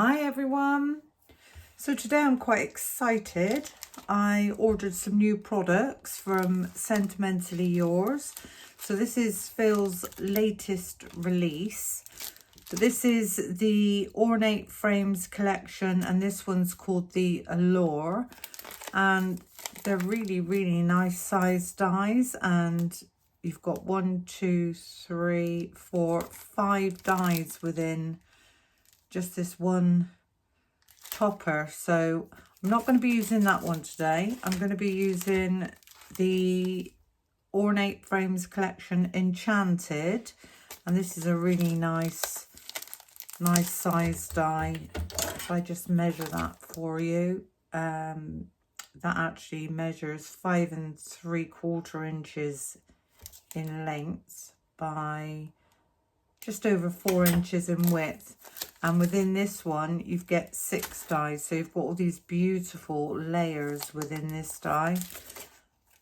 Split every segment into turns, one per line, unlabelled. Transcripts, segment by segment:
Hi everyone. So today I'm quite excited. I ordered some new products from Sentimentally Yours. So this is Phil's latest release. But this is the Ornate Frames collection and this one's called the Allure. And they're really nice size dies, and you've got 1, 2, 3, 4, 5 dies within just this one topper. So I'm not going to be using that one today. I'm going to be using the Ornate Frames collection Enchanted, and this is a really nice size die. If I just measure that for you, that actually measures 5 3/4 inches in length by just over 4 inches in width. And within this one you get 6 dies, so you've got all these beautiful layers within this die.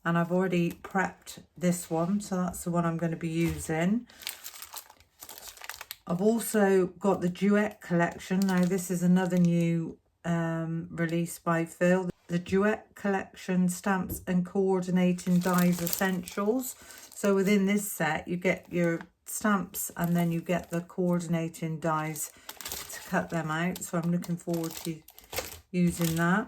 And I've already prepped this one, so that's the one I'm going to be using. I've also got the Duet collection. Now this is another new release by Phil. The Duet collection Stamps and Coordinating Dies Essentials. So within this set you get your stamps and then you get the coordinating dies to cut them out. So I'm looking forward to using that.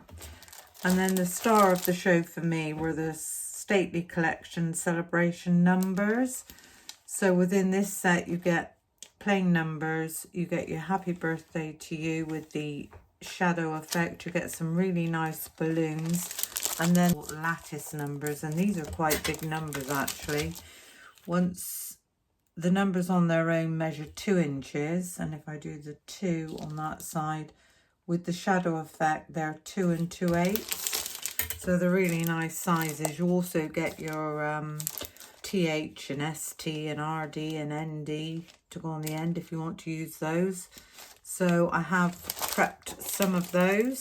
And then the star of the show for me were the Stately collection Celebration numbers. So within this set you get plain numbers, you get your Happy Birthday to You with the shadow effect, you get some really nice balloons, and then lattice numbers, and these are quite big numbers actually. Once the numbers on their own measure 2 inches, and if I do the 2 on that side with the shadow effect, they're 2 2/8, so they're really nice sizes. You also get your TH and ST and RD and ND to go on the end if you want to use those. So I have prepped some of those.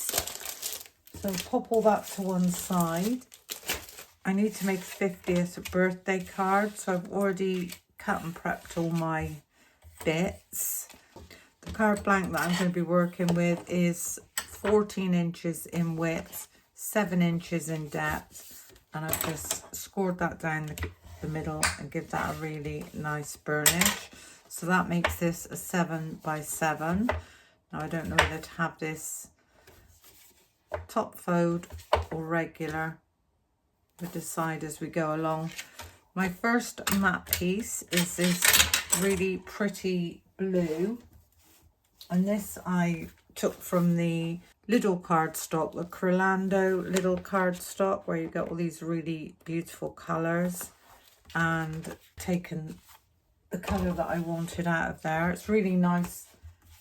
So pop all that to one side. I need to make a 50th birthday card, so I've already cut and prepped all my bits. The card blank that I'm going to be working with is 14 inches in width, 7 inches in depth, and I've just scored that down the middle and give that a really nice burnish. So that makes this a 7 by 7. Now I don't know whether to have this top fold or regular. We'll decide as we go along. My first matte piece is this really pretty blue, and this I took from the little cardstock, the Crolando little cardstock, where you get all these really beautiful colours, and taken the colour that I wanted out of there. It's really nice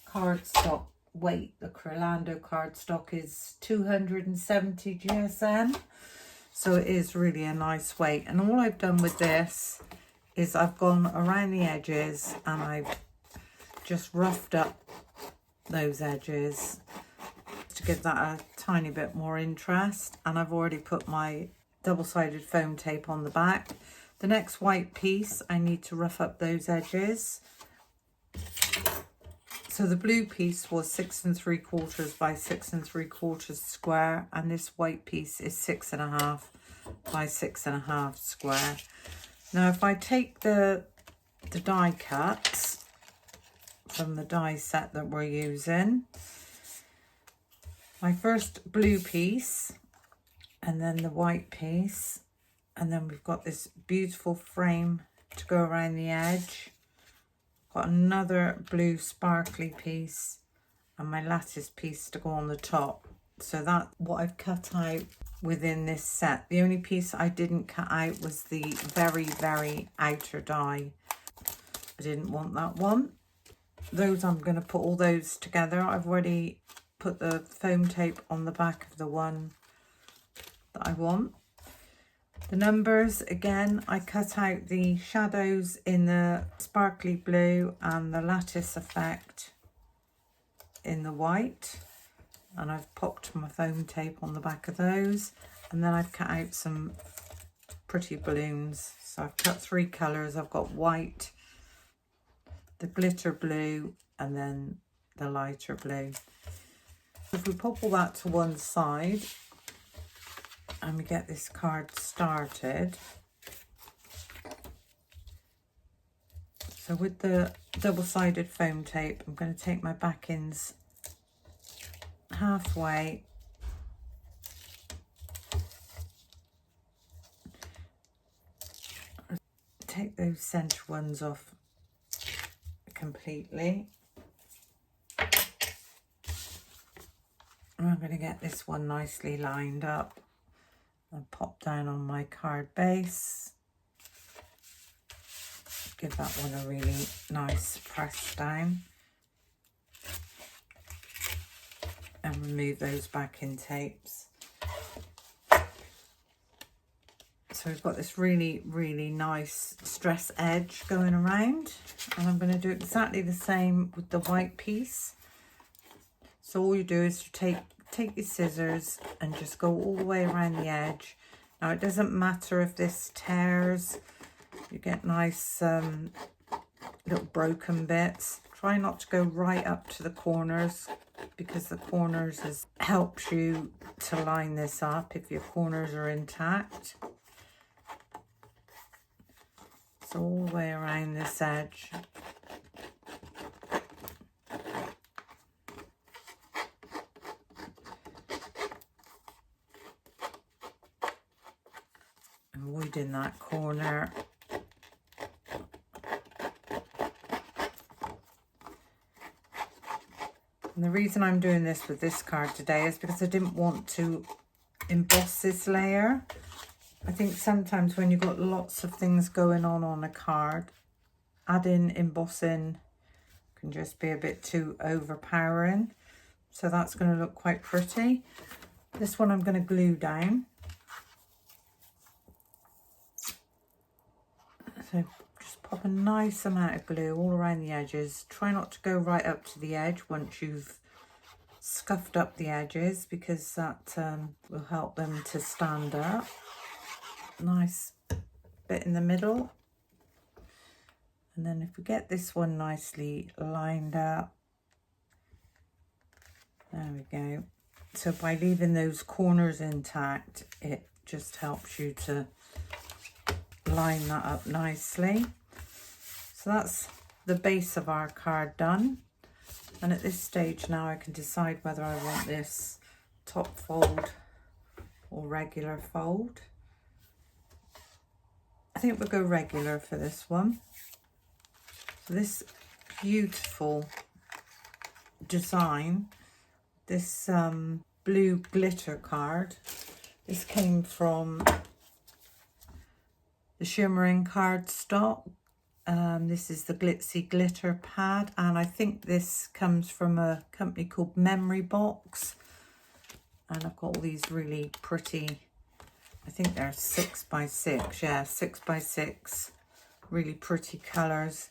cardstock weight. The Crolando cardstock is 270 GSM, so it is really a nice weight. And all I've done with this is I've gone around the edges and I've just roughed up those edges to give that a tiny bit more interest. And I've already put my double-sided foam tape on the back. The next white piece, I need to rough up those edges. So the blue piece was 6 3/4 by 6 3/4 square, and this white piece is 6.5 by 6.5 square. Now if I take the die cuts from the die set that we're using, my first blue piece, and then the white piece, and then we've got this beautiful frame to go around the edge. Got another blue sparkly piece and my lattice piece to go on the top. So that's what I've cut out within this set. The only piece I didn't cut out was the very outer die. I didn't want that one. Those, I'm going to put all those together. I've already put the foam tape on the back of the one that I want. The numbers, again, I cut out the shadows in the sparkly blue and the lattice effect in the white, and I've popped my foam tape on the back of those. And then I've cut out some pretty balloons. So I've cut 3 colours. I've got white, the glitter blue, and then the lighter blue. If we pop all that to one side and we get this card started. So with the double-sided foam tape, I'm going to take my backings halfway. Take those centre ones off completely. And I'm going to get this one nicely lined up and pop down on my card base. Give that one a really nice press down. And remove those backing tapes. So we've got this really, really nice stress edge going around. And I'm going to do exactly the same with the white piece. So all you do is you take your scissors and just go all the way around the edge. Now it doesn't matter if this tears. You get nice little broken bits. Try not to go right up to the corners, because the corners helps you to line this up if your corners are intact. So all the way around this edge. Avoiding that corner. And the reason I'm doing this with this card today is because I didn't want to emboss this layer. I think sometimes when you've got lots of things going on a card, adding embossing can just be a bit too overpowering. So that's going to look quite pretty. This one I'm going to glue down. So just pop a nice amount of glue all around the edges. Try not to go right up to the edge once you've scuffed up the edges, because that will help them to stand up. Nice bit in the middle. And then if we get this one nicely lined up, there we go. So by leaving those corners intact, it just helps you to line that up nicely. So that's the base of our card done. And at this stage now I can decide whether I want this top fold or regular fold. I think we'll go regular for this one. So this beautiful design, this blue glitter card, this came from the shimmering cardstock. This is the glitzy glitter pad, and I think this comes from a company called Memory Box. And I've got all these really pretty, I think they're 6x6, yeah, 6x6, really pretty colours.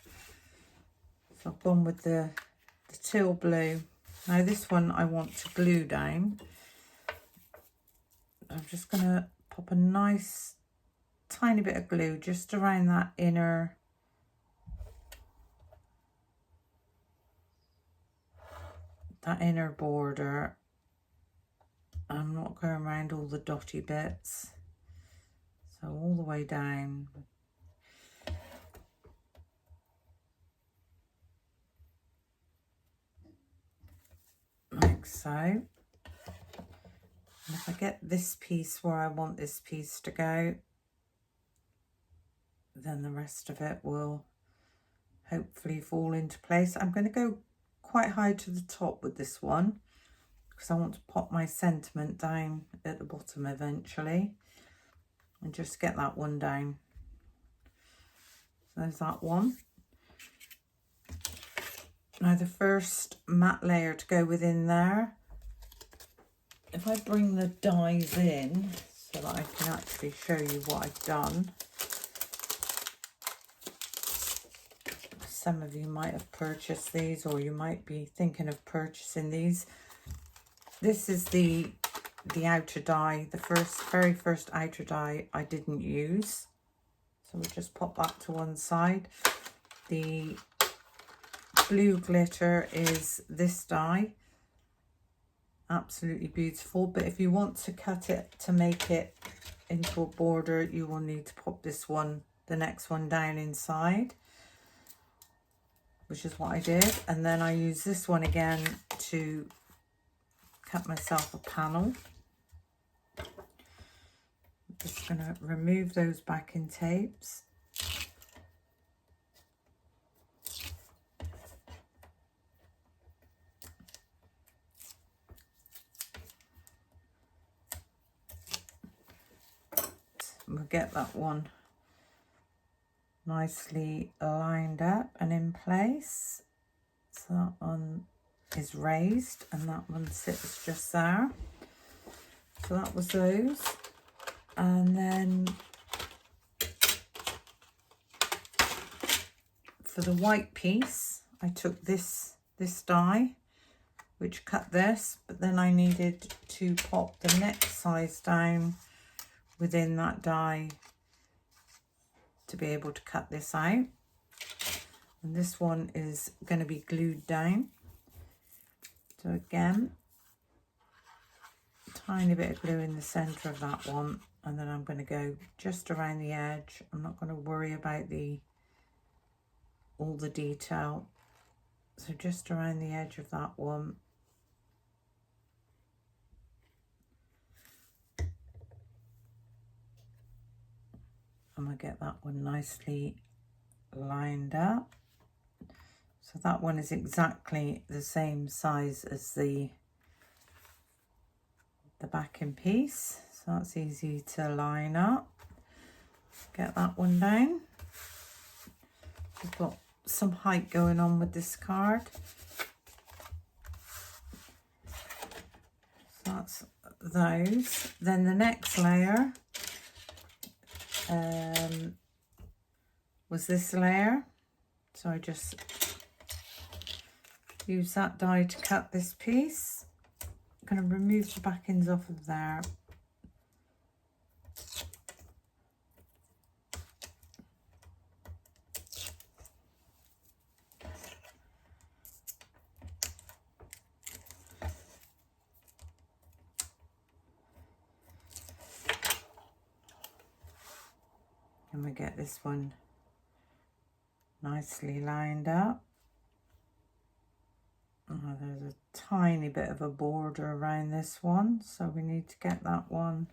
So I've gone with the teal blue. Now this one I want to glue down. I'm just going to pop a nice tiny bit of glue just around that inner border. I'm not going around all the dotty bits, so all the way down. Like so. And if I get this piece where I want this piece to go, then the rest of it will hopefully fall into place. I'm going to go quite high to the top with this one, because I want to pop my sentiment down at the bottom eventually, and just get that one down. So there's that one. Now the first matte layer to go within there, if I bring the dies in so that I can actually show you what I've done. Some of you might have purchased these, or you might be thinking of purchasing these. This is the outer die, the very first outer die I didn't use. So we'll just pop that to one side. The blue glitter is this die. Absolutely beautiful. But if you want to cut it to make it into a border, you will need to pop this one, the next one, down inside, which is what I did. And then I use this one again to cut myself a panel. I'm just going to remove those backing tapes. We'll get that one nicely lined up and in place. So that one is raised and that one sits just there. So that was those. And then for the white piece, I took this die, which cut this, but then I needed to pop the next size down within that die to be able to cut this out. And this one is going to be glued down. So again, tiny bit of glue in the center of that one, and then I'm going to go just around the edge. I'm not going to worry about all the detail. So just around the edge of that one. I'm going to get that one nicely lined up. So that one is exactly the same size as the backing piece. So that's easy to line up. Get that one down. We've got some height going on with this card. So that's those. Then the next layer was this layer, so I just use that die to cut this piece. I'm going to remove the backings off of there. And we get this one nicely lined up. Oh, there's a tiny bit of a border around this one, so we need to get that one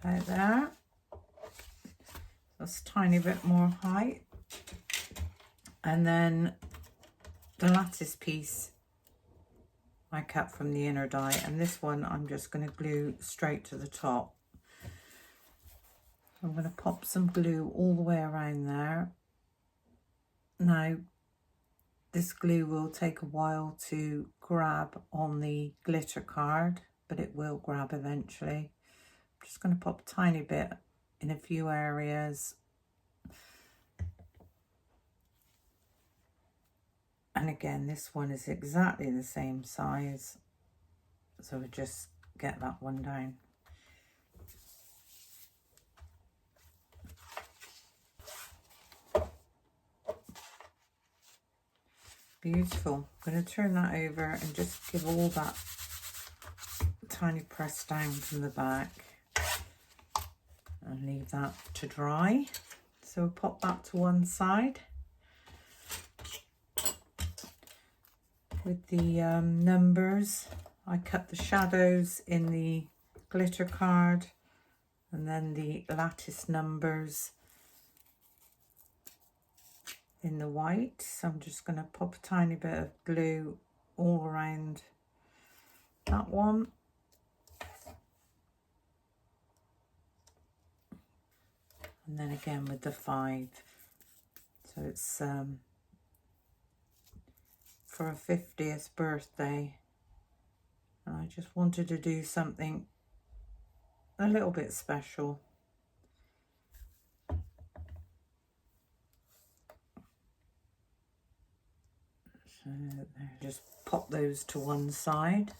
out there. That's a tiny bit more height. And then the lattice piece I cut from the inner die, and this one I'm just going to glue straight to the top. I'm going to pop some glue all the way around there. Now, this glue will take a while to grab on the glitter card, but it will grab eventually. I'm just going to pop a tiny bit in a few areas. And again, this one is exactly the same size. So we just get that one down. Beautiful. I'm going to turn that over and just give all that tiny press down from the back and leave that to dry. So we'll pop that to one side. With the numbers, I cut the shadows in the glitter card and then the lattice numbers in the white. So I'm just going to pop a tiny bit of glue all around that one. And then again with the 5. So it's for a 50th birthday. And I just wanted to do something a little bit special. So there, just pop those to one side.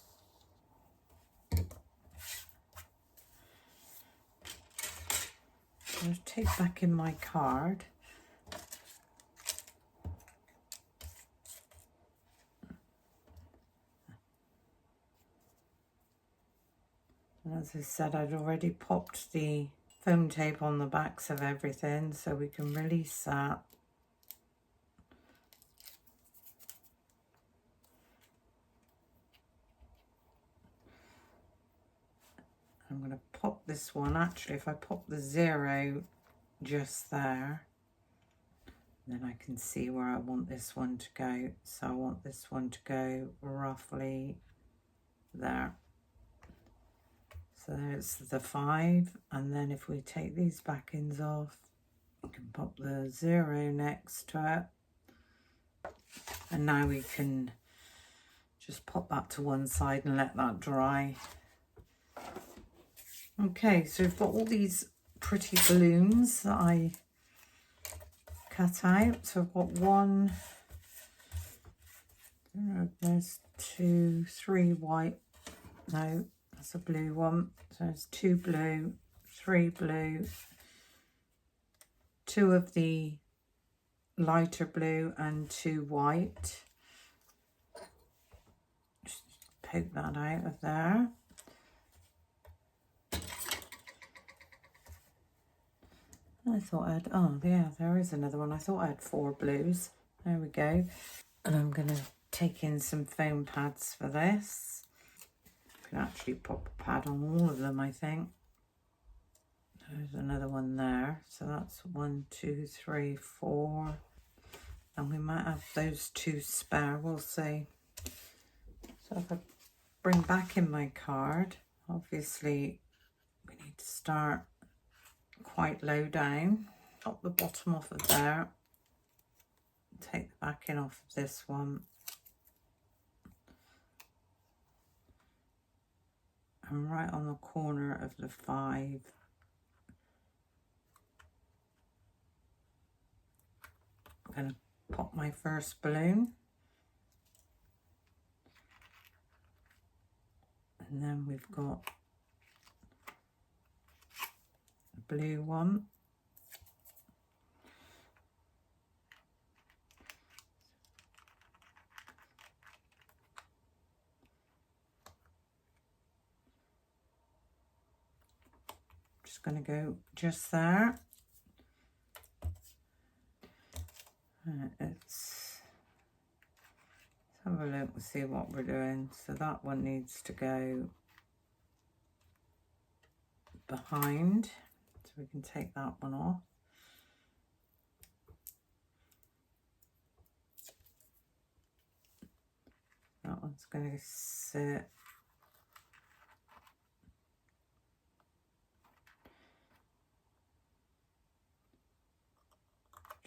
I'll take back in my card. And as I said, I'd already popped the foam tape on the backs of everything, so we can release that. I'm going to pop this one. Actually, if I pop the 0 just there, then I can see where I want this one to go. So I want this one to go roughly there. So there's the 5, and then if we take these backings off, we can pop the 0 next to it. And now we can just pop that to one side and let that dry. Okay, so we've got all these pretty balloons that I cut out. So I've got 1, there's 2, 3 white, no, that's a blue one. So there's 2 blue, 3 blue, 2 of the lighter blue and 2 white. Just poke that out of there. I thought I had, oh yeah, there is another one. I thought I had 4 blues. There we go. And I'm going to take in some foam pads for this. I can actually pop a pad on all of them, I think. There's another one there. So that's 1, 2, 3, 4. And we might have those 2 spare, we'll see. So if I bring back in my card, obviously we need to start quite low down. Chop the bottom off of there. Take the backing off of this one. And right on the corner of the 5. I'm going to pop my first balloon. And then we've got a blue one. Just going to go just there. Let's have a look and see what we're doing. So that one needs to go behind, so we can take that one off. That one's going to sit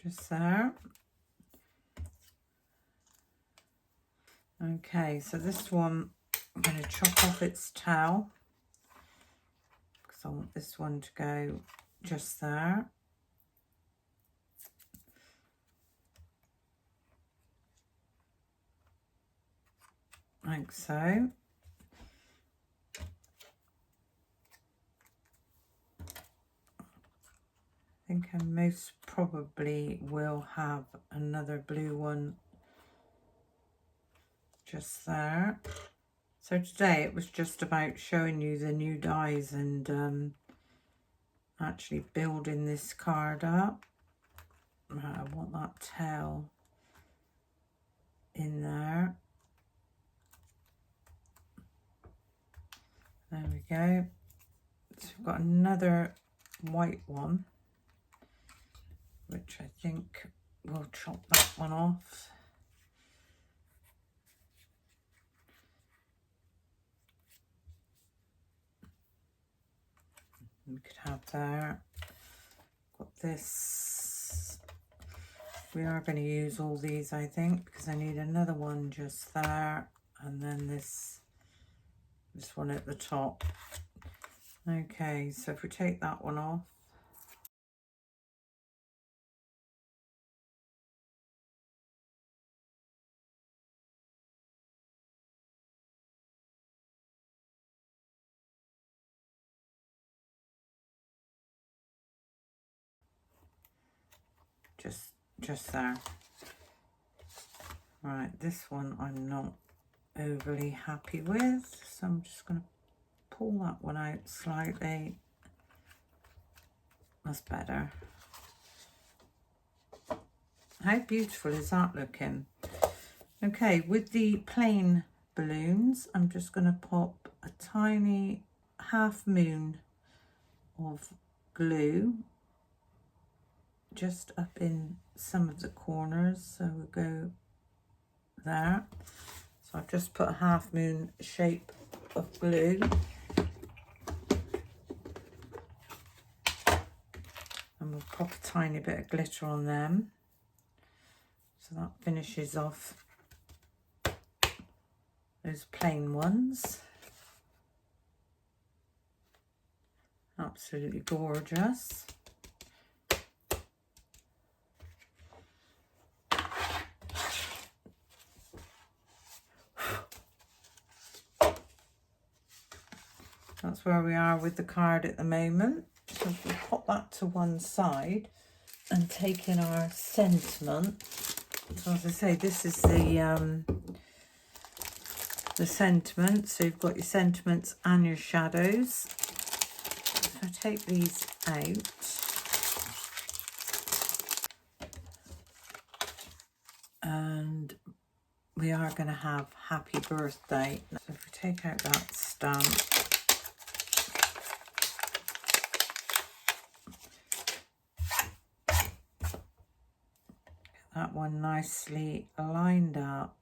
just there. Okay, so this one, I'm going to chop off its tail because I want this one to go just there. Like so. I think I most probably will have another blue one just there. So today it was just about showing you the new dies and actually building this card up. I want that tail in there. There we go. So we've got another white one, which I think we'll chop that one off. We could have there. Got this. We are going to use all these, I think, because I need another one just there, and then this one at the top. Okay, so if we take that one off, just there. Right, this one I'm not overly happy with, so I'm just going to pull that one out slightly. That's better. How beautiful is that looking? Okay, with the plain balloons, I'm just going to pop a tiny half moon of glue just up in some of the corners. So we'll go there. So I've just put a half moon shape of glue. And we'll pop a tiny bit of glitter on them. So that finishes off those plain ones. Absolutely gorgeous. That's where we are with the card at the moment. So if we pop that to one side and take in our sentiment. So as I say, this is the sentiment. So you've got your sentiments and your shadows. So I take these out. And we are going to have happy birthday. So if we take out that stamp. That one nicely lined up,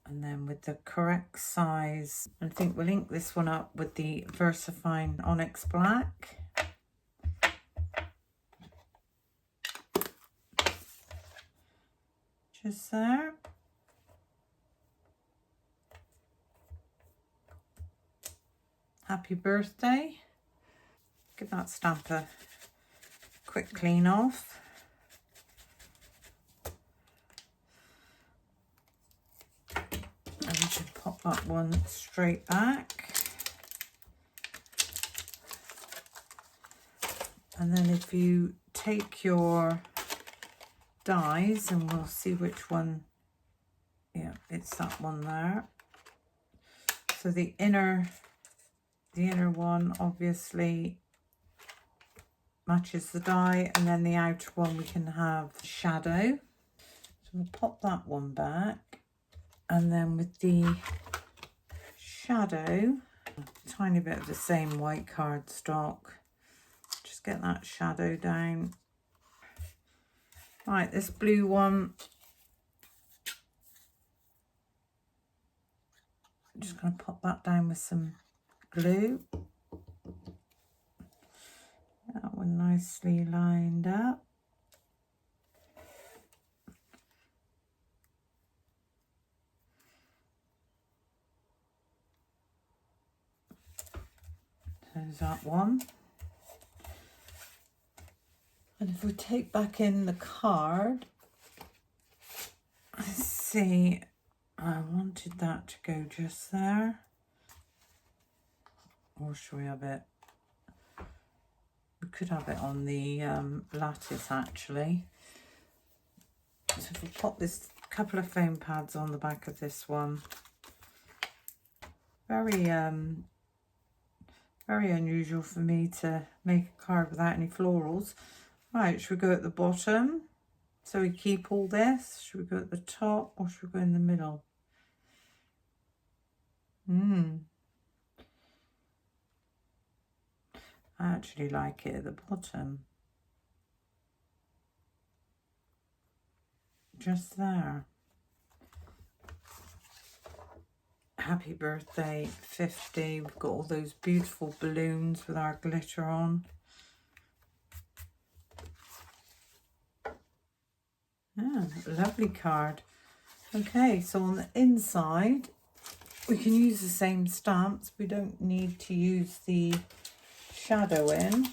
and then with the correct size, I think we'll ink this one up with the VersaFine Onyx Black. Just there. Happy birthday. Give that stamp a quick clean off. And we should pop that one straight back. And then if you take your dies, and we'll see which one, yeah, it's that one there. So the inner one obviously matches the die, and then the outer one we can have shadow. So we'll pop that one back. And then with the shadow, a tiny bit of the same white cardstock. Just get that shadow down. Right, this blue one, I'm just going to pop that down with some glue. That one nicely lined up. There's that one. And if we take back in the card, let's see, I wanted that to go just there. Or should we have it? We could have it on the lattice actually. So if we pop this couple of foam pads on the back of this one. Very unusual for me to make a card without any florals. Right, should we go at the bottom? So we keep all this. Should we go at the top or should we go in the middle? I actually like it at the bottom. Just there. Happy birthday 50. We've got all those beautiful balloons with our glitter on. Yeah, lovely card. Okay, so on the inside, we can use the same stamps. We don't need to use the shadow in.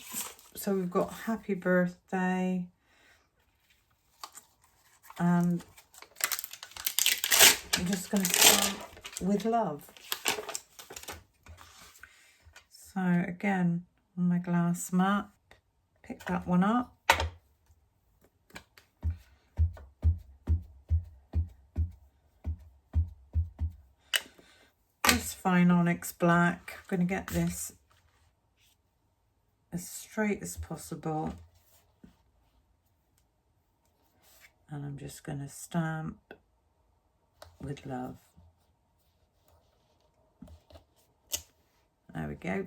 So we've got happy birthday. And I'm just going to start with love. So again, on my glass mat, pick that one up. nice fine onyx black. I'm going to get this as straight as possible. And I'm just going to stamp with love. There we go.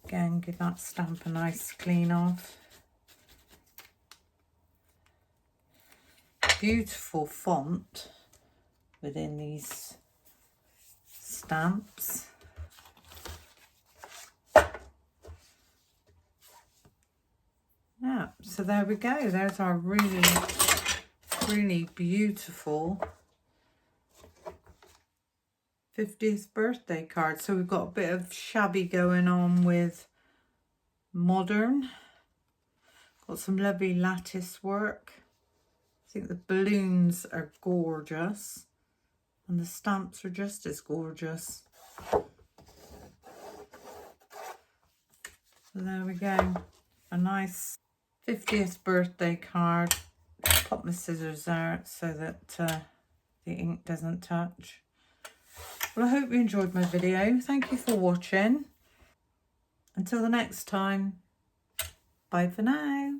Again, give that stamp a nice clean off. Beautiful font within these stamps. Yeah, so there we go. There's our really, really beautiful 50th birthday card. So we've got a bit of shabby going on with modern. Got some lovely lattice work. I think the balloons are gorgeous and the stamps are just as gorgeous. So there we go. A nice 50th birthday card. Pop my scissors out so that the ink doesn't touch. Well, I hope you enjoyed my video. Thank you for watching. Until the next time, bye for now.